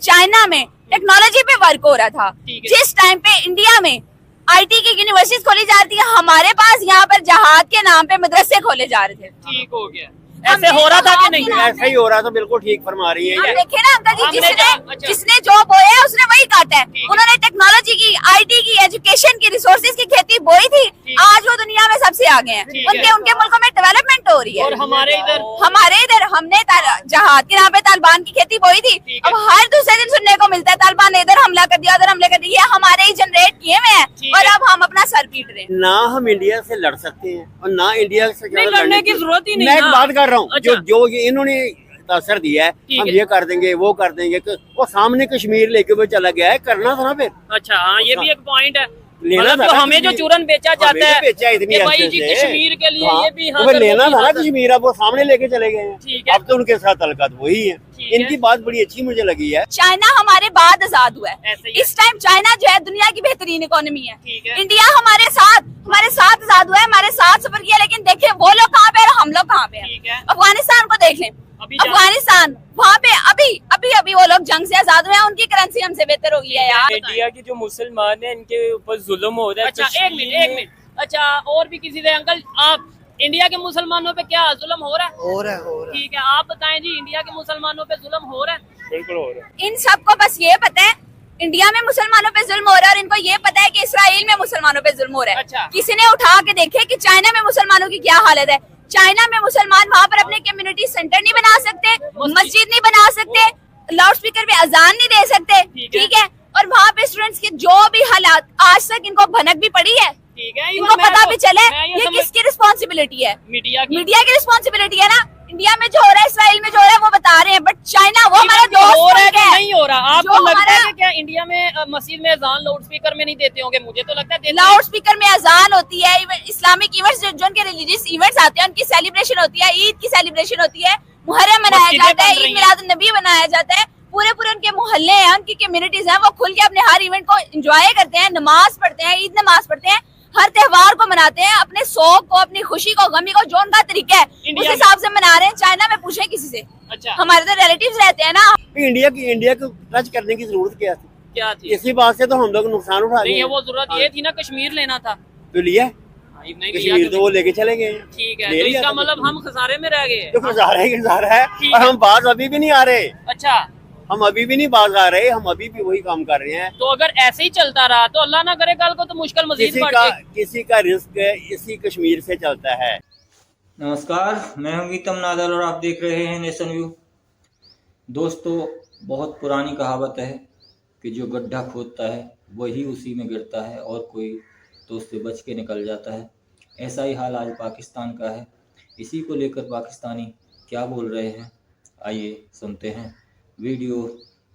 China में technology पे work हो रहा था, जिस टाइम पे इंडिया में आईटी की यूनिवर्सिटीज खोली जा रही थी, हमारे पास यहाँ पर जहाज के नाम पे मदरसे खोले जा रहे थे। ठीक हो गया, ऐसे हो रहा था कि नहीं? ऐसा ही हो रहा था, बिल्कुल ठीक फरमा रही है। देखे ना अंकल जी, जिसने जो बोया है उसने वही काटा है। उन्होंने टेक्नोलॉजी की, आईटी की, एजुकेशन की, रिसोर्सेज की खेती बोई थी, आज वो दुनिया में सबसे आगे हैं। उनके मुल्कों में डेवलपमेंट हो रही है। और हमारे इधर हमने जहाज के नाम पे तालिबान की खेती बोई थी, अब हर दूसरे दिन सुनने को मिलता है तालिबान ने इधर हमला कर दिया, उधर हमला कर दिया। हमारे ही जनरेट किए हुए हैं और अब हम अपना सर पीट रहे हैं। ना हम इंडिया से लड़ सकते हैं और ना इंडिया से लड़ने की जरूरत ही नहीं। मैं एक बात कर रहा हूँ, जो इन्होंने असर दिया है, हम ये कर देंगे वो कर देंगे, वो सामने कश्मीर लेके वो चला गया है, करना था ना फिर। अच्छा हाँ, ये भी एक पॉइंट है। लेना मतलब था, हमें जो चूरन बेचा जाता है इतनी भाई जी कश्मीर के लिए, ये भी तो लेना था ना कश्मीर, अब वो सामने लेके चले गए हैं। अब तो उनके साथ तलकत वही है। इनकी बात बड़ी अच्छी मुझे लगी है। चाइना हमारे बाद आजाद हुआ है, इस टाइम चाइना जो है दुनिया की बेहतरीन इकोनॉमी है। इंडिया हमारे साथ आजाद हुआ है, हमारे साथ सफर किया, लेकिन देखे वो लोग कहाँ पे और हम लोग कहाँ पे हैं। अफगानिस्तान को देख लें, अफगानिस्तान वहाँ पे अभी वो लोग जंग से आजाद हुए हैं, उनकी करेंसी हमसे बेहतर हो गई है यार। इंडिया की जो मुसलमान है इनके ऊपर जुल्म हो रहा है। अच्छा एक मिनट, अच्छा और भी किसी से अंकल, आप इंडिया के मुसलमानों पे क्या जुल्म हो रहा है? हो रहा है। ठीक है, आप बताएं जी, इंडिया के मुसलमानों पे जुल्म हो रहा है? बिल्कुल हो रहा है। इन सबको बस ये पता है इंडिया में मुसलमानों पे जुल्म हो रहा है, और इनको ये पता है कि इसराइल में मुसलमानों पे जुल्म हो रहा है। अच्छा। किसी ने उठा के देखे कि चाइना में मुसलमानों की क्या हालत है। चाइना में मुसलमान वहाँ पर अपने कम्युनिटी सेंटर नहीं बना सकते, मस्जिद नहीं बना सकते, लाउड स्पीकर पे अजान नहीं दे सकते, ठीक है। और वहाँ पे स्टूडेंट्स के जो भी हालात, आज तक इनको भनक भी पड़ी है, इनको पता भी चले ये किसकी रिस्पॉन्सिबिलिटी है। मीडिया की रिस्पॉन्सिबिलिटी है ना। इंडिया में जो हो रहा है, इसराइल में जो हो रहा है वो बता रहे हैं, बट चाइना वो हमारा दोस्त हो रहा है कि नहीं हो रहा? आपको लगता है कि क्या इंडिया में मस्जिद में अजान लाउड स्पीकर में नहीं देते होंगे? मुझे तो लगता है लाउड स्पीकर में अजान होती है। इस्लामिक इवेंट्स जो उनके रिलीजियस इवेंट्स आते हैं, उनकी सेलिब्रेशन होती है, ईद की सेलिब्रेशन होती है, मुहर्रम मनाया जाता है, ईद मिलाद नबी मनाया जाता है। पूरे उनके मोहल्ले हैं, उनकी कम्युनिटीज हैं, वो खुल के अपने हर इवेंट को एंजॉय करते हैं, नमाज पढ़ते हैं, ईद नमाज पढ़ते हैं, हर त्योहार को मनाते हैं, अपने शौक को, अपनी खुशी को, गमी को, जो उनका तरीका है उस हिसाब से मना रहे हैं। चाइना में पूछे किसी से। अच्छा। हमारे तो रिलेटिव्स रहते हैं ना। इंडिया को टच करने की जरूरत क्या थी? इसी बात से तो हम लोग नुकसान उठा रहे हैं। वो जरूरत ये थी ना, कश्मीर लेना था तो लिया, कश्मीर तो वो लेके चले गए। ठीक है, तो इसका मतलब हम खसारे में रह गए। तो खसारा है और हम बाज अभी भी नहीं आ रहे। अच्छा, हम अभी भी नहीं बाज आ रहे, हम अभी भी वही काम कर रहे हैं। तो अगर ऐसे ही चलता रहा तो अल्लाह ना करे कल को तो मुश्किल मजीद बढ़ जाए। किसी का रिस्क इसी कश्मीर से चलता है। नमस्कार, मैं हूं गीतम नादल और आप देख रहे हैं नेशन व्यू। दोस्तों, बहुत पुरानी कहावत है कि जो गड्ढा खोदता है वही उसी में गिरता है और कोई तो उससे बच के निकल जाता है। ऐसा ही हाल आज पाकिस्तान का है। इसी को लेकर पाकिस्तानी क्या बोल रहे हैं, आइए सुनते हैं। वीडियो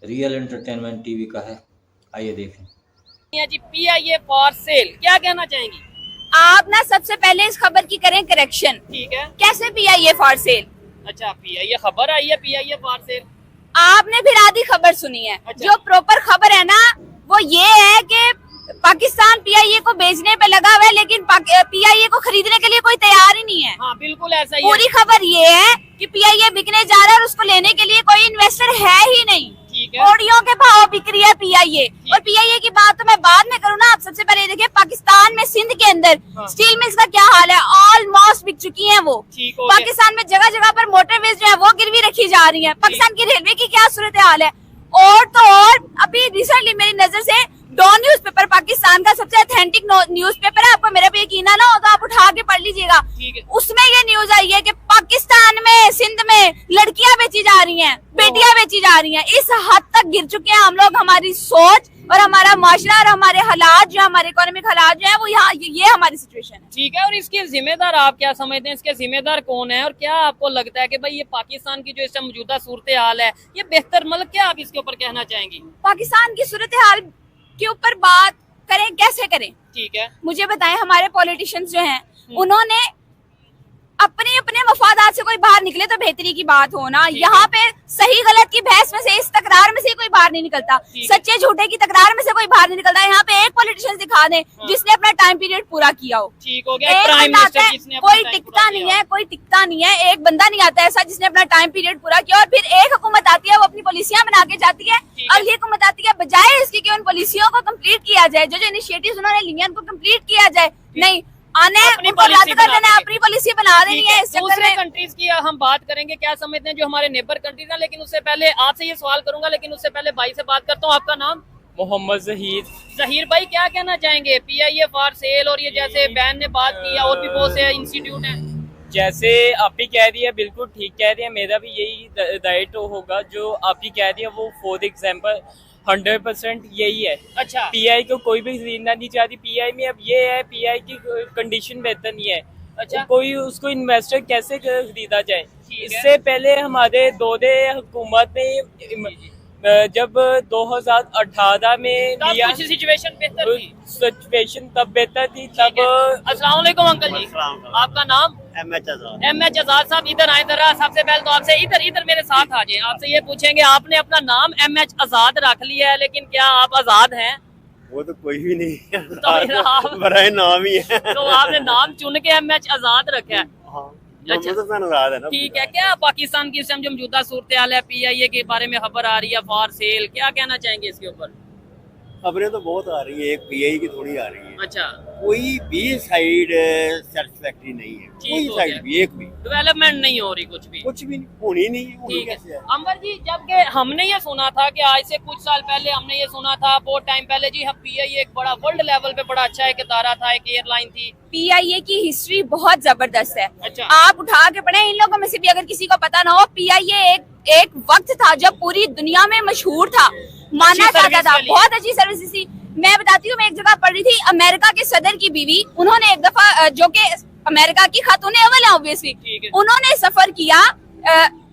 रियल एंटरटेनमेंट टीवी का है, आइए देखें। जी PIA फॉर सेल, क्या कहना चाहेंगी आप? ना सबसे पहले इस खबर की करें करेक्शन। ठीक है, कैसे PIA फॉर सेल? अच्छा, PIA खबर आई है, PIA फॉर सेल आपने फिर आधी खबर सुनी है। अच्छा। जो प्रॉपर खबर है ना वो ये है कि पाकिस्तान PIA को बेचने पे लगा हुआ है, लेकिन PIA को खरीदने के लिए कोई तैयार ही नहीं है। हाँ, बिल्कुल ऐसा ही पूरी खबर ये है कि PIA बिकने जा रहा है और उसको लेने के लिए कोई इन्वेस्टर है ही नहीं। कौड़ियों के भाव बिक रही है PIA। और PIA की बात तो मैं बाद में करूँ ना, आप सबसे पहले देखिए पाकिस्तान में सिंध के अंदर स्टील मिल्स का क्या हाल है। ऑलमोस्ट बिक चुकी हैं वो। पाकिस्तान में जगह जगह पर मोटरवेज जो है वो गिरवी रखी जा रही है। पाकिस्तान की रेलवे की क्या सूरत हाल है। और तो और अभी रिसेंटली मेरी नजर से डॉन न्यूज़पेपर, पाकिस्तान का सबसे ऑथेंटिक न्यूज़पेपर है, आपको मेरा भी यकीन ना हो तो आप उठा के पढ़ लीजिएगा। उसमें ये न्यूज आई है कि पाकिस्तान में, सिंध में लड़कियां बेची जा रही हैं, बेटियां बेची जा रही हैं। इस हद तक गिर चुके हैं हम लोग। हमारी सोच और हमारा माशरा और हमारे हालात जो, हमारे इकोनॉमिक हालात जो है वो यहाँ, ये हमारी सिचुएशन है। ठीक है, और इसके जिम्मेदार आप क्या समझते हैं? इसके जिम्मेदार कौन है? और क्या आपको लगता है कि भाई ये पाकिस्तान की जो इस टाइम मौजूदा सूरत हाल है ये बेहतर, मतलब क्या आप इसके ऊपर कहना चाहेंगी? पाकिस्तान की सूरत हाल के ऊपर बात करें, कैसे करें? ठीक है, मुझे बताएं। हमारे पॉलिटिशियंस जो हैं उन्होंने अपने अपने मफादात से कोई बाहर निकले तो बेहतरी की बात हो ना। यहाँ पे सही गलत की बहस में से, इस तकरार में से कोई बाहर नहीं निकलता, सच्चे झूठे की तकरार में से कोई बाहर नहीं निकलता। यहाँ पे एक पॉलिटिशियन दिखा दे जिसने अपना टाइम पीरियड पूरा किया हो। ठीक हो गया, प्राइम मिनिस्टर जिसने कोई टिकता नहीं है, कोई टिकता नहीं है। एक बंदा नहीं आता ऐसा जिसने अपना टाइम पीरियड पूरा किया। और फिर एक हुकूमत आती है, वो अपनी पॉलिसियां बना के जाती है, और ये हुकूमत आती है बजाय इसकी कि उन पॉलिसियों को कंप्लीट किया जाए, जो इनिशिएटिव्स उन्होंने लिए उनको कंप्लीट किया जाए, नहीं आने अपनी उनको पॉलिसी रद्द कर बना देना, देंगे। अपनी पॉलिसी बना देनी है। इस चक्कर दूसरे में कंट्रीज की हम बात करेंगे, क्या समझते हैं जो हमारे नेबर कंट्रीज हैं, लेकिन उससे पहले आपसे ये सवाल करूंगा, लेकिन उससे पहले भाई से बात करता हूँ। आपका नाम? मोहम्मद जहीर। जहीर भाई, क्या कहना चाहेंगे PIA फॉर सेल, और ये जैसे बैन ने बात की, और भी बहुत से इंस्टीट्यूट हैं। जैसे आप ही कह रही है बिल्कुल ठीक कह रही है, मेरा भी यही राइट होगा जो आप ही कह रही है वो फॉर एग्जाम्पल 100% यही है। अच्छा, PI को कोई भी खरीदना नहीं चाहती। PI में अब ये है, PI की कंडीशन बेहतर नहीं है। अच्छा, कोई उसको इन्वेस्टर कैसे खरीदा जाए। ठीक है। इससे पहले हमारे दौरे हुकूमत में जब 2018 में तब लिया, कुछ सिचुएशन बेहतर थी। सिचुएशन तब बेहतर थी। ठीक तब है। अस्सलाम वालेकुम अंकल जी, अस्सलाम। आपका नाम? MH आजाद। MH आजाद साहब, इधर आए जरा। सबसे पहले तो आपसे इधर मेरे साथ आ जाए, आपसे ये पूछेंगे, आपने अपना नाम MH आजाद रख लिया है, लेकिन क्या आप आजाद हैं? वो तो कोई भी नहीं है, तो फिर आप- बराए नाम ही है। तो आपने नाम चुन के MH आजाद रखा है। हाँ, अच्छा। मोहम्मद हसन आजाद है ना। ठीक है। क्या पाकिस्तान की इस टाइम जो मौजूदा सूरत हाल है, PIA के बारे में खबर आ रही है फॉर सेल, क्या कहना चाहेंगे इसके ऊपर? खबरें तो बहुत आ रही है, एक PI की थोड़ी आ रही है। अच्छा, कोई भी साइड सेटिस्फैक्टरी नहीं है, ठीक कोई हो साइड गया। भी, एक भी डेवलपमेंट नहीं हो रही कुछ भी। कुछ भी नहीं, होनी नहीं है, होनी ठीक है। कैसे है। अंबर जी, जबकि हमने ये सुना था कि आज से कुछ साल पहले हमने ये सुना था, बहुत टाइम पहले जी, हम PIA एक बड़ा वर्ल्ड लेवल पे बड़ा अच्छा एक इदारा था, एक एयरलाइन थी। PIA की हिस्ट्री बहुत जबरदस्त है। अच्छा। आप उठा के पढ़े, इन लोगों में से भी अगर किसी को पता ना हो, PIA एक वक्त था जब पूरी दुनिया में मशहूर था, माना जाता सर्विस था, के लिए। बहुत अच्छी सर्विस थी। मैं बताती हूँ, मैं एक जगह पढ़ रही थी, अमेरिका के सदर की बीवी, उन्होंने एक दफा जो कि अमेरिका की खातून अव्वल है ऑब्वियसली, ठीक है। उन्होंने सफर किया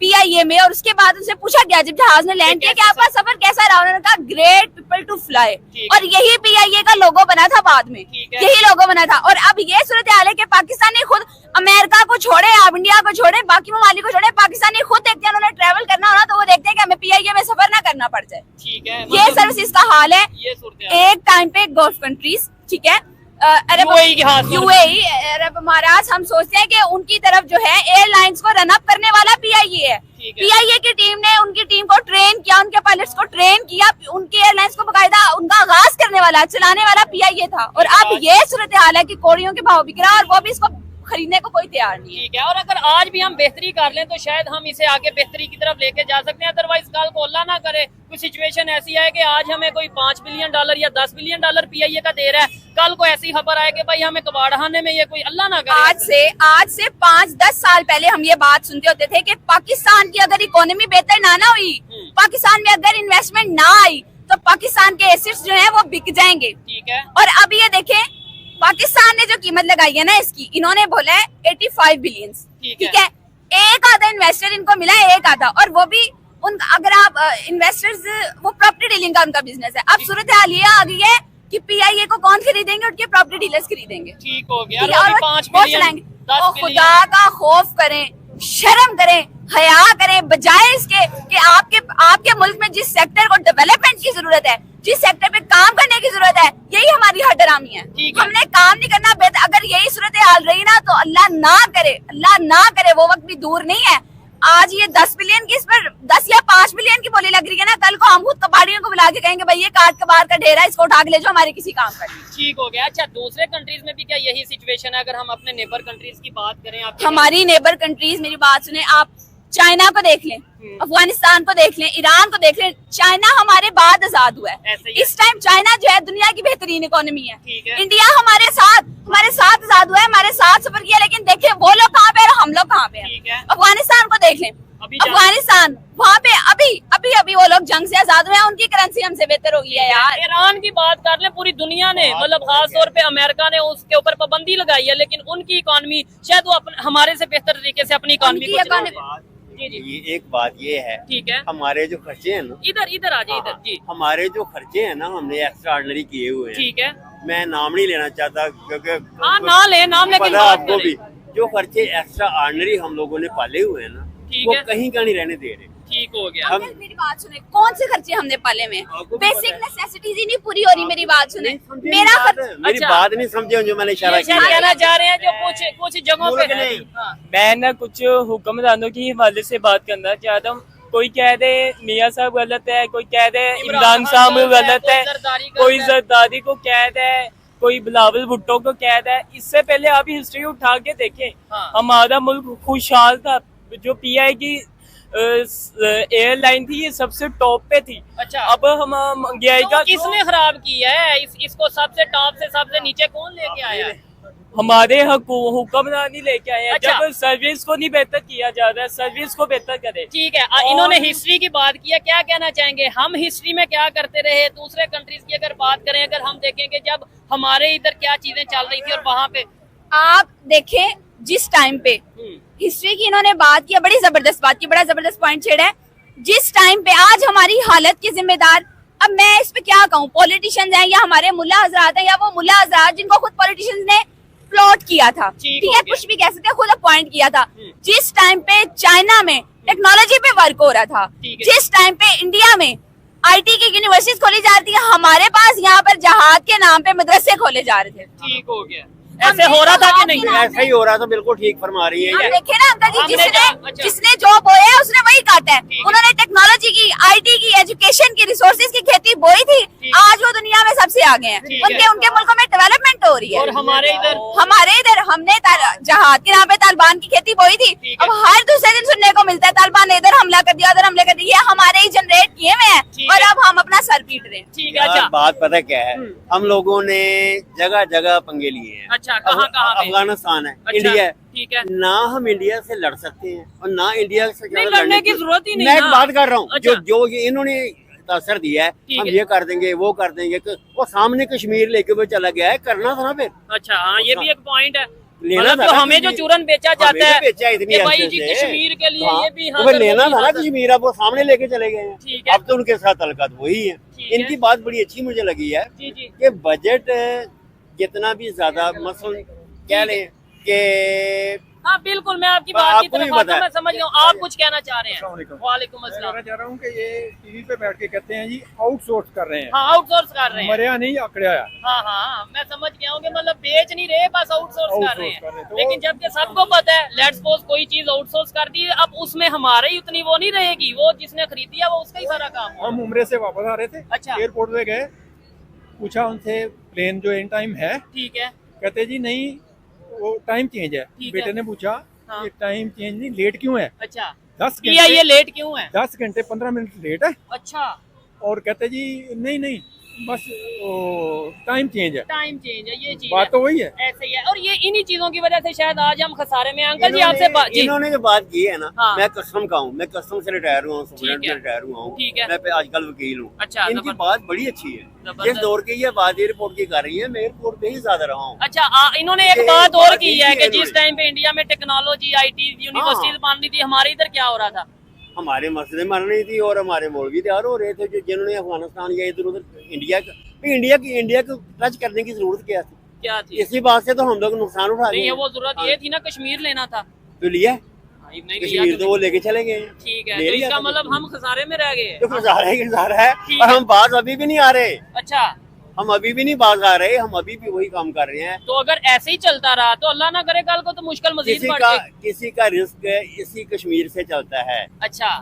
PIA में, और उसके बाद उनसे पूछा गया जब जहाज ने लैंड किया कि आपका सफर कैसा रहा, उन्होंने कहा ग्रेट पीपल टू फ्लाई, ठीक और यही PIA का लोगो बना था बाद में, ठीक है। यही लोगो बना था। और अब ये सूरत हाल है कि पाकिस्तान ने खुद, अमेरिका को छोड़े, आप इंडिया को छोड़े, बाकी ममालिक को छोड़े, पाकिस्तान ने खुद देखते हैं, उन्होंने ट्रैवल करना हो ना तो वो देखते हैं कि हमें PIA में सफर ना करना पड़ जाए। ठीक है। ये सर्विस का हाल है। ये सूरत हाल। एक टाइम पे गल्फ कंट्रीज, ठीक है, UAE की, हाँ, UAE अरब अमारात, हम सोचते हैं कि उनकी तरफ जो है एयरलाइंस को रन अप करने वाला PIA है। ठीक है। PIA की टीम ने उनकी टीम को ट्रेन किया, उनके पायलट्स को ट्रेन किया, उनकी एयरलाइंस को बकायदा उनका आगाज करने वाला, चलाने वाला PIA था। और अब ये सूरत हाल है कि कोड़ियों के भाव बिक रहा है, और वो भी इसको खरीदने को कोई तैयार नहीं है। ठीक है। और अगर आज भी हम बेहतरी कर लें तो शायद हम इसे आगे बेहतरी की तरफ लेके जा सकते हैं, अदरवाइज कल को अल्लाह ना करे कोई सिचुएशन ऐसी है कि आज हमें कोई $5 बिलियन या $10 बिलियन PIA का दे रहा है, कल को ऐसी खबर आए कि भाई हमें कबाड़खाने में ये कोई अल्लाह ना करे। आज से 5-10 साल पहले हम ये बात सुनते होते थे कि पाकिस्तान की अगर इकोनॉमी बेहतर ना हुई, पाकिस्तान में अगर इन्वेस्टमेंट ना आई, तो पाकिस्तान के एसेट्स जो है वो बिक जाएंगे। ठीक है। और अब ये देखें, पाकिस्तान ने जो कीमत लगाई है ना इसकी, इन्होंने बोला है 85 बिलियन। ठीक है, एक आधा इन्वेस्टर इनको मिला है, एक आधा, और वो भी उन, अगर आप इन्वेस्टर्स, वो प्रॉपर्टी डीलिंग का उनका बिजनेस है। अब सूरत हाल ये आ गई है कि PIA को कौन खरीदेंगे, उनके प्रॉपर्टी डीलर्स खरीदेंगे। ठीक हो गया। ठीक है, और वो 5 वो बिलियन चलाएंगे। 10 और बिलियन। खुदा का खौफ करें, शर्म करें, हया करें, बजाय इसके कि आपके मुल्क में जिस सेक्टर को डेवलपमेंट की जरूरत है, जिस सेक्टर पे काम करने की जरूरत है, यही हमारी हडरामी है। ठीक है। हमने काम नहीं करना बेहतर। अगर यही सूरत हाल रही ना तो अल्लाह ना करे, वो वक्त भी दूर नहीं है। आज ये 10 बिलियन की, इस पर 10 या 5 बिलियन की बोली लग रही है ना, कल को हम खुद कबाड़ियों को बुला के कहेंगे भाई ये काट कबाड़ का ढेर है, इसको उठा के ले जाओ, हमारे किसी काम का नहीं। ठीक हो गया। अच्छा, दूसरे कंट्रीज में भी क्या यही सिचुएशन है? अगर हम अपने नेबर कंट्रीज की बात करें, आप हमारी नेबर कंट्रीज, मेरी बात सुने आप, चाइना को देख लें, अफगानिस्तान को देख लें, ईरान को देख लें। चाइना हमारे बाद आजाद हुआ है। ऐसे ही है। इस टाइम चाइना जो है दुनिया की बेहतरीन इकोनॉमी है। ठीक है। इंडिया हमारे साथ आजाद हुआ है, हमारे साथ सफर किया, लेकिन देखिए वो लोग कहाँ पे और हम लोग कहाँ पे हैं। ठीक है। अफगानिस्तान को देख लें, अभी अफगानिस्तान, वहाँ पे अभी वो लोग जंग से आजाद हुए हैं, उनकी करेंसी हमसे बेहतर हो गई है यार। ईरान की बात कर ले, पूरी दुनिया ने, मतलब खास तौर पे अमेरिका ने उसके ऊपर पाबंदी लगाई है, लेकिन उनकी इकोनॉमी शायद वो हमारे से बेहतर तरीके से अपनी इकोनॉमी उनकी को चला economy- रहे हैं। जी जी, ये एक बात ये है, ठीक है। हमारे जो खर्चे हैं ना, इधर आ जाइए, इधर जी। हमारे जो खर्चे हैं ना, हमने एक्स्ट्रा ऑर्डिनरी किए हुए हैं। ठीक है। मैं नाम नहीं लेना चाहता क्योंकि हाँ, ना ले नाम, लेकिन पता बात आपको करें। भी, जो खर्चे एक्स्ट्रा ऑर्डिनरी हम लोगों ने पाले हुए हैं ना, ठीक वो है। कहीं का नहीं रहने दे रहे। ठीक हो गया। हम- अंकल, मेरी बात सुने, कौन से खर्चे हमने पाले में? आपको भी बेसिक पता है। नेसेसिटीज ही नहीं पूरी हो रही। मेरी बात सुने, मेरा मेरी अच्छा। बात नहीं समझे जो मैंने इशारा ये शायद किया। कहना चाह रहे हैं जो कुछ जगहों पे मुल्क है। नहीं। हाँ। मैं ना कुछ हुक्मरानों की हवाले से बात करना चाहता हूँ। कोई कह दे मियाँ साहब गलत है, कोई कह दे इमरान साहब गलत है, कोई जरदारी को कह दे, कोई बिलावल भुट्टो को कह दे। इससे पहले आप हिस्ट्री उठा के देखें, हमारा मुल्क खुशहाल था। जो पीआई की एयरलाइन थी ये सबसे टॉप पे थी। अच्छा, अब हम महंगाई का किसने खराब किया है इसको? सबसे टॉप से सबसे नीचे कौन लेके आया है? हमारे हुक्मरानी लेके आए हैं। अच्छा। जब सर्विस को नहीं बेहतर किया जा रहा है, सर्विस को बेहतर करे। ठीक है, इन्होंने हिस्ट्री की बात की है, क्या कहना चाहेंगे? हम हिस्ट्री में क्या करते रहे? दूसरे कंट्रीज की अगर बात करें, अगर हम देखेंगे जब हमारे इधर क्या चीजें चल रही थी और वहाँ पे आप देखें जिस टाइम पे हिस्ट्री की इन्होंने बात की, बड़ी जबरदस्त बात की, बड़ा जबरदस्त पॉइंट छेड़ा है। जिस टाइम पे आज हमारी हालत के जिम्मेदार, अब मैं इस पे क्या कहूँ, पॉलिटिशियंस हैं या हमारे मुल्ला हजरात हैं या वो मुल्ला हजरात जिनको खुद पॉलिटिशियंस ने प्लॉट किया था, ठीक है, कुछ भी कह सकते हैं, खुद अपॉइंट किया था। जिस टाइम पे चाइना में टेक्नोलॉजी पे वर्क हो रहा था, जिस टाइम पे इंडिया में आईटी की यूनिवर्सिटीज खोली जा रही थी, हमारे पास यहाँ पर जहाद के नाम पे मदरसे खोले जा रहे थे। ठीक हो गया, ऐसे हो रहा था कि नहीं? ऐसा ही हो रहा था, बिल्कुल ठीक फरमा रही है। देखे ना अंकल जी, अच्छा। जिसने जो बोया है उसने वही काटा है। उन्होंने टेक्नोलॉजी की, आईटी की, एजुकेशन की, रिसोर्सेज की खेती बोई थी, आज वो दुनिया में सबसे आगे हैं। उनके मुल्कों में डेवलपमेंट हो रही है। और हमारे इधर हमने जहाद के नाम पे तालिबान की खेती बोई थी। अब हर दूसरे दिन सुनने को मिलता है तालिबान ने इधर हमला कर दिया, उधर हमले कर दिया। हमारे ही जनरेट किए हुए हैं और अब हम अपना सर पीट रहे हैं। ठीक है। अच्छा, बात पता क्या है, हम लोगों ने जगह जगह पंगे लिए हैं। अच्छा, कहाँ पे? अफगानिस्तान है, अच्छा, इंडिया है, ठीक है। ना हम इंडिया से लड़ सकते हैं और ना इंडिया से नहीं, लड़ने की जरूरत ही नहीं। मैं एक ना। बात कर रहा हूँ, अच्छा। जो इन्होंने असर दिया है, हम ये कर देंगे, वो कर देंगे, वो सामने कश्मीर लेके वो चला गया है, करना था ना फिर। अच्छा, हाँ, ये भी एक पॉइंट है। लेना मतलब था जो ना हमें जो कश्मीर। चूरन बेचा जाता है बेचा इतनी कि भाई अच्छे जी से। कश्मीर के लिए हाँ, ये भी तो फिर लेना था ना कश्मीर, अब वो सामने लेके चले गए ठीक हैं। है। अब तो उनके साथ तलकत वही है। ठीक है। इनकी बात बड़ी अच्छी मुझे लगी है जी जी। कि बजट जितना भी ज्यादा मसलन कह लें कि हाँ बिल्कुल, मैं आपकी बात की आपको भी तरफ आता पता हूँ, है। मैं समझ गया हूँ। आप कुछ कहना चाह रहे हैं? वालेकुम मैं अस्सलाम। कहना चाह रहा हूँ कि ये टीवी पे बैठ के कहते हैं जी आउटसोर्स कर रहे हैं, हाँ, आउटसोर्स कर रहे हैं। मरिया नहीं आकड़िया। हाँ हाँ, मैं समझ गया हूँ कि मतलब बेच नहीं रहे, बस आउटसोर्स कर रहे कर रहे हैं। हैं। तो लेकिन जबकि सबको पता है, लेट्स सपोज कोई चीज आउटसोर्स कर दी, अब उसमें हमारे ही उतनी वो नहीं रहेगी, वो जिसने खरीदी है वो उसका ही सारा काम होगा। हम उम्रे से वापस आ रहे थे, अच्छा। एयरपोर्ट पे गए, पूछा उनसे प्लेन जो इन टाइम है, ठीक है। कहते जी नहीं वो टाइम चेंज है। ठीक बेटे है। ने पूछा हाँ। ये टाइम चेंज नहीं, लेट क्यों है? अच्छा, 10 ये घंटे लेट क्यों है? 10 घंटे 15 मिनट लेट है। अच्छा, और कहते जी नहीं बस टाइम चेंज है। टाइम चेंज है, ये चीज बात है। तो वही है। ऐसे ही है, और ये इन्हीं चीजों की वजह से शायद आज हम खसारे में। अंकल जी आपसे जी इन्होंने जो बात की है ना, हाँ। मैं कस्टम का हूँ, मैं कस्टम से रिटायर हुआ हूँ, स्टूडेंट ठीक है। से रिटायर हुआ हूँ, ठीक है। मैं पे आजकल वकील हूँ। अच्छा, इनकी बात बड़ी अच्छी है। जबरदस्त। इस दौर की ये बात एयरपोर्ट की कर रही है, मैं एयरपोर्ट पे ही ज्यादा रहा हूँ। अच्छा, इन्होंने एक ये बात और बात की की है है कि जिस इन्होंने। टाइम पे इंडिया में टेक्नोलॉजी, आईटी यूनिवर्सिटीज बन रही थी, हमारे इधर क्या हो रहा था? हमारे मसले मर रही थी और हमारे मौलवी तैयार हो रहे थे, जो जिन्होंने अफगानिस्तान या इधर उधर इंडिया को टच करने की जरूरत क्या थी? क्या थी? इसी बात से तो हम लोग नुकसान उठा रहे नहीं, हैं। वो जरूरत ये थी ना, कश्मीर लेना था। तो लिया नहीं लिया कश्मीर तो वो लेके चले गए हैं। ठीक है, ले तो लिया इसका था मतलब हम खसारे में रह गए। तो गुजारा है ठीक और है। हम बाज अभी भी नहीं आ रहे, अच्छा, हम अभी भी नहीं बाज आ रहे, हम अभी भी वही काम कर रहे हैं। तो अगर ऐसे ही चलता रहा तो अल्लाह ना करे कल को तो मुश्किल मजीद बढ़ जाएगी। किसी का रिस्क इसी कश्मीर से चलता है। अच्छा,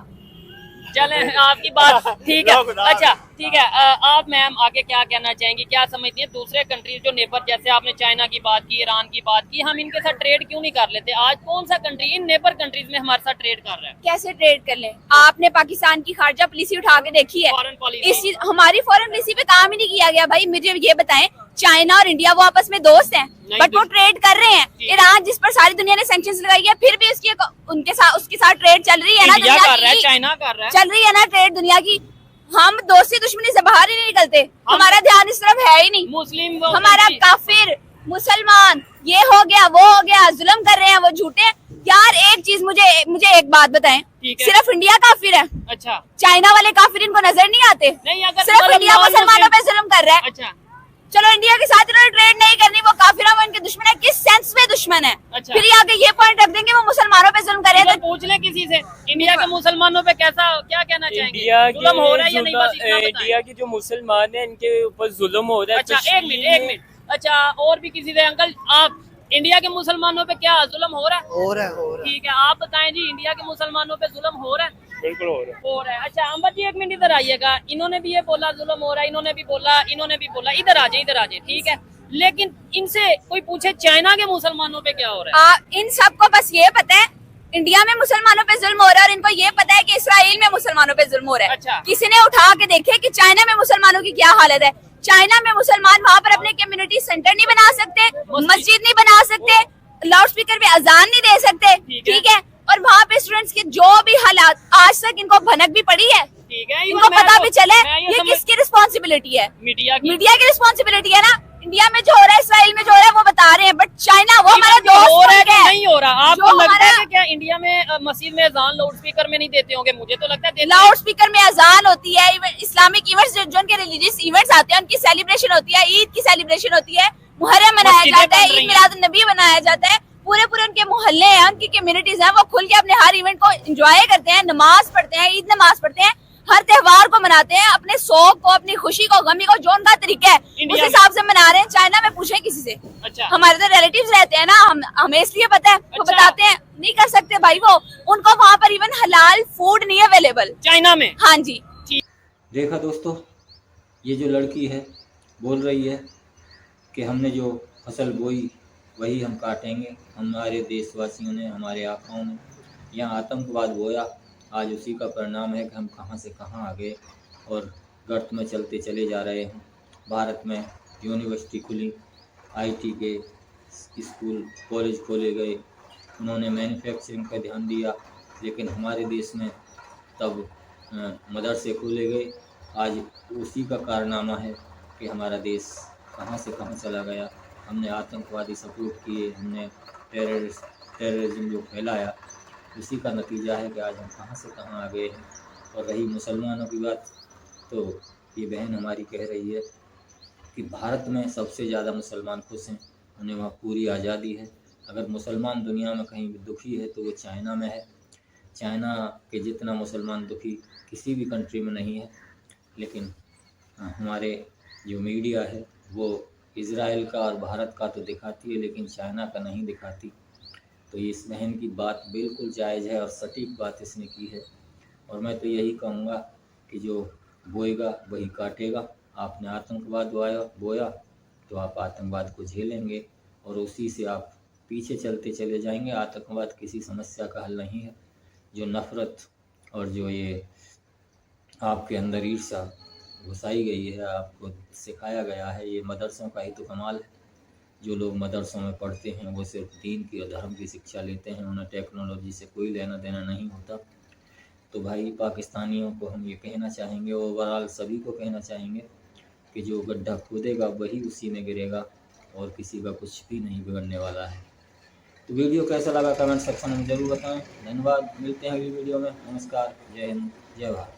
चले आपकी बात ठीक है। अच्छा, ठीक है। आप मैम आगे क्या कहना चाहेंगी, क्या समझती हैं दूसरे कंट्रीज जो नेबर, जैसे आपने चाइना की बात की, ईरान की बात की, हम इनके साथ ट्रेड क्यों नहीं कर लेते? आज कौन सा कंट्री इन नेबर कंट्रीज में हमारे साथ ट्रेड कर रहा है? कैसे ट्रेड कर लें? आपने पाकिस्तान की खारजा पॉलिसी उठा के देखी है? Foreign policy. इस हमारी फॉरेन पॉलिसी पे काम ही नहीं किया गया। भाई मुझे ये बताएं, चाइना और इंडिया वो आपस में दोस्त हैं, नहीं, बट वो ट्रेड कर रहे हैं। ईरान जिस पर सारी दुनिया ने सैंक्शंस लगाई है, फिर भी उसके साथ ट्रेड चल रही है ना, इंडिया दुनिया कर रहा है, की चाइना कर रहा है। चल रही है ना ट्रेड दुनिया की। हम दोस्ती दुश्मनी से बाहर ही नहीं निकलते, हमारा ध्यान इस तरफ है ही नहीं। मुस्लिम हमारा काफिर मुसलमान ये हो गया वो हो गया, जुल्म कर रहे हैं वो झूठे। यार एक चीज मुझे एक बात बताएं, ठीक है। सिर्फ इंडिया काफिर है? अच्छा, चाइना वाले काफिर इनको नजर नहीं आते? नहीं, अगर सिर्फ मतलब इंडिया मुसलमानों पे जुल्म कर रहा है। अच्छा, चलो इंडिया के साथ इन्होंने ट्रेड नहीं करनी, वो काफिर वो इनके दुश्मन है। किस सेंस में दुश्मन है? अच्छा। फिर ये आगे ये पॉइंट रख देंगे वो मुसलमानों पे जुल्म करे। इधर पूछ ले किसी से, इंडिया के मुसलमानों पे कैसा, क्या कहना चाहेंगे? इंडिया जुल्म हो रहा है या नहीं? बस इतना बताएं। इंडिया के जो मुसलमान हैं इनके ऊपर जुल्म हो रहा है। अच्छा, एक मिनट। अच्छा, और भी किसी से? अंकल आप इंडिया के मुसलमानों पे क्या जुल्म हो रहा है? हो रहा है। ठीक है, आप बताएं जी, इंडिया के मुसलमानों पे जुल्म हो रहा है? बिल्कुल हो रहा है। अच्छा अम्बर जी, एक मिनट इधर आइएगा। इन्होंने भी ये बोला जुल्म हो रहा है, इन्होंने भी बोला, इधर आ जाए, ठीक है। लेकिन इनसे कोई पूछे चाइना के मुसलमानों पे क्या हो रहा है? इन सबको बस ये पता है इंडिया में मुसलमानों पे जुल्म हो रहा है और इनको ये पता है कि इसराइल में मुसलमानों पे जुल्म हो रहा है। अच्छा। किसी ने उठा के देखे कि चाइना में मुसलमानों की क्या हालत है। चाइना में मुसलमान वहाँ पर अपने कम्युनिटी सेंटर नहीं बना सकते, मस्जिद नहीं बना सकते, लाउड स्पीकर पे अजान नहीं दे सकते, ठीक है। और वहाँ पे स्टूडेंट्स के जो भी हालात, आज तक इनको भनक भी पड़ी है, ठीक है, इनको पता भी चले ये किसकी रिस्पॉन्सिबिलिटी है। मीडिया की रिस्पॉन्सिबिलिटी है ना। इंडिया में जो हो रहा है, इसराइल में जो हो रहा है वो बता रहे हैं, बट चाइना वो हमारा दोस्त हो रहा है मुल्क कि है। नहीं हो रहा? आपको जो लगता है हमारा- कि क्या इंडिया में मस्जिद में अजान लाउड स्पीकर में नहीं देते होंगे? मुझे तो लगता है देते हैं। लाउड स्पीकर में अजान होती है, इस्लामिक इवेंट्स जो उनके रिलीजियस इवेंट्स आते हैं उनकी सेलिब्रेशन होती है, ईद की सेलिब्रेशन होती है, मुहर्रम मनाया मस्जिदें जाता है, बन रही ईद हैं। मिलाद नबी मनाया जाता है। पूरे उनके मोहल्ले हैं, उनकी कम्युनिटीज हैं, वो खुल के अपने हर इवेंट को एंजॉय करते हैं, नमाज पढ़ते हैं, ईद नमाज पढ़ते हैं, हर त्योहार को मनाते हैं, अपने शौक को, अपनी खुशी को, गमी को, जो उनका तरीका है उस इंडिया हिसाब से मना रहे हैं। चाइना में पूछे किसी से, अच्छा। हमारे तो रिलेटिव्स रहते हैं ना, हमें इसलिए पता है, वो अच्छा। बताते हैं नहीं कर सकते भाई, वो उनको वहाँ पर इवन हलाल फूड नहीं अवेलेबल चाइना में। हाँ जी। देखा दोस्तों, ये जो लड़की है बोल रही है कि हमने जो फसल बोई वही हम काटेंगे। हमारे देशवासियों ने, हमारे आकाओं ने यहाँ आतंकवाद बोया, आज उसी का परिणाम है कि हम कहाँ से कहाँ आ गए और गर्त में चलते चले जा रहे हैं। भारत में यूनिवर्सिटी खुली, आईटी के स्कूल कॉलेज खोले गए, उन्होंने मैन्युफैक्चरिंग पर ध्यान दिया, लेकिन हमारे देश में तब मदरसे खोले गए। आज उसी का कारनामा है कि हमारा देश कहाँ से कहाँ चला गया। हमने आतंकवादी सपोर्ट किए, हमने टेररिज्म जो फैलाया, उसी का नतीजा है कि आज हम कहाँ से कहाँ आ गए हैं। और रही मुसलमानों की बात, तो ये बहन हमारी कह रही है कि भारत में सबसे ज़्यादा मुसलमान खुश हैं, उन्हें वहाँ पूरी आज़ादी है। अगर मुसलमान दुनिया में कहीं भी दुखी है तो वो चाइना में है। चाइना के जितना मुसलमान दुखी किसी भी कंट्री में नहीं है। लेकिन हमारे जो मीडिया है वो इज़राइल का और भारत का तो दिखाती है, लेकिन चाइना का नहीं दिखाती। तो इस बहन की बात बिल्कुल जायज़ है और सटीक बात इसने की है। और मैं तो यही कहूँगा कि जो बोएगा वही काटेगा। आपने आतंकवाद बोया तो आप आतंकवाद को झेलेंगे और उसी से आप पीछे चलते चले जाएंगे। आतंकवाद किसी समस्या का हल नहीं है। जो नफ़रत और जो ये आपके अंदर ईर्ष्या घुसाई गई है, आपको सिखाया गया है, ये मदरसों का ही तो कमाल है। जो लोग मदरसों में पढ़ते हैं वो सिर्फ दीन की और धर्म की शिक्षा लेते हैं, उन्हें टेक्नोलॉजी से कोई लेना देना नहीं होता। तो भाई पाकिस्तानियों को हम ये कहना चाहेंगे, ओवरऑल सभी को कहना चाहेंगे कि जो गड्ढा खोदेगा वही उसी में गिरेगा और किसी का कुछ भी नहीं बिगड़ने वाला है। तो वीडियो कैसा लगा कमेंट सेक्शन में ज़रूर बताएं। धन्यवाद, मिलते हैं अगली वीडियो में। नमस्कार, जय हिंद, जय भारत।